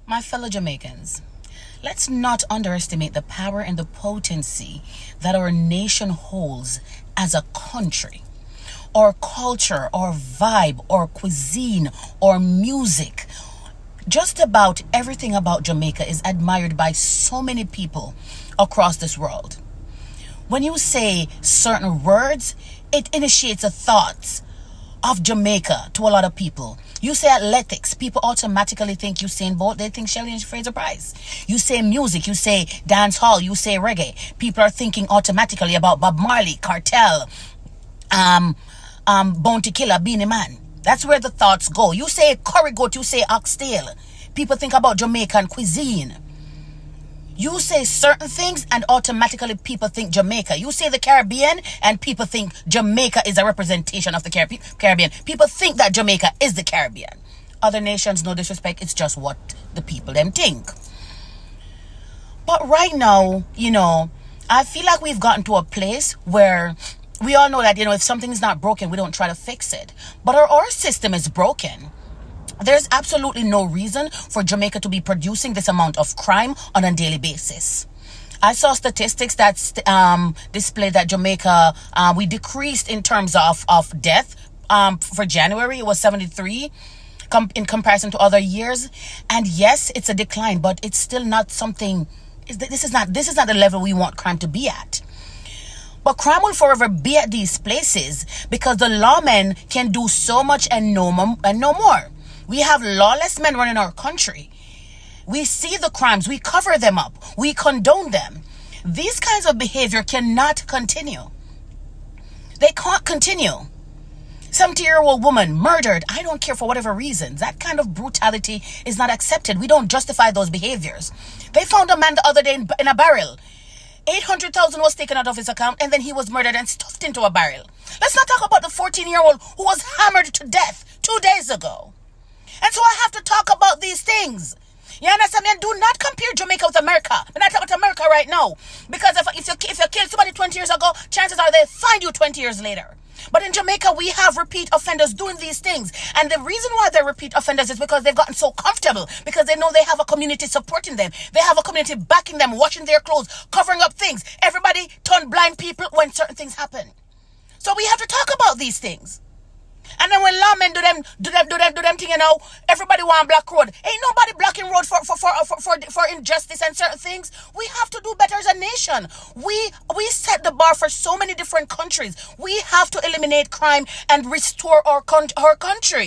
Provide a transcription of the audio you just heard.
My fellow Jamaicans, let's not underestimate the power and the potency that our nation holds as a country. Our culture, our vibe, our cuisine, our music, just about everything about Jamaica is admired by so many people across this world. When you say certain words, it initiates a thought of Jamaica to a lot of people. You say athletics, people automatically think Usain Bolt, they think Shelley and Fraser Price. You say music, you say dance hall, you say reggae. People are thinking automatically about Bob Marley, Cartel, Bounty Killer, Beanie Man. That's where the thoughts go. You say curry goat, you say oxtail. People think about Jamaican cuisine. You say certain things and automatically people think Jamaica. You say the Caribbean and people think Jamaica is a representation of the Caribbean. People think that Jamaica is the Caribbean. Other nations, no disrespect, it's just what the people them think. But right now, I feel like we've gotten to a place where we all know that, if something is not broken, we don't try to fix it. But our system is broken. There's absolutely no reason for Jamaica to be producing this amount of crime on a daily basis. I saw statistics that display that Jamaica, we decreased in terms of death. For January, it was 73 in comparison to other years. And yes, it's a decline, but it's still not something. This is not the level we want crime to be at. But crime will forever be at these places because the lawmen can do so much and no more. We have lawless men running our country. We see the crimes, we cover them up, we condone them. These kinds of behavior cannot continue. They can't continue. 70-year-old woman murdered, I don't care for whatever reasons. That kind of brutality is not accepted. We don't justify those behaviors. They found a man the other day in a barrel. 800,000 was taken out of his account and then he was murdered and stuffed into a barrel. Let's not talk about the 14-year-old who was hammered to death 2 days ago. And so I have to talk about these things. You understand me? And do not compare Jamaica with America. I'm not talking about America right now. Because if you killed somebody 20 years ago, chances are they'll find you 20 years later. But in Jamaica, we have repeat offenders doing these things. And the reason why they're repeat offenders is because they've gotten so comfortable. Because they know they have a community supporting them. They have a community backing them, washing their clothes, covering up things. Everybody turn blind people when certain things happen. So we have to talk about these things. And then when lawmen do them thing, everybody want black road. Ain't nobody blocking road for injustice and certain things. We have to do better as a nation. We set the bar for so many different countries. We have to eliminate crime and restore our country.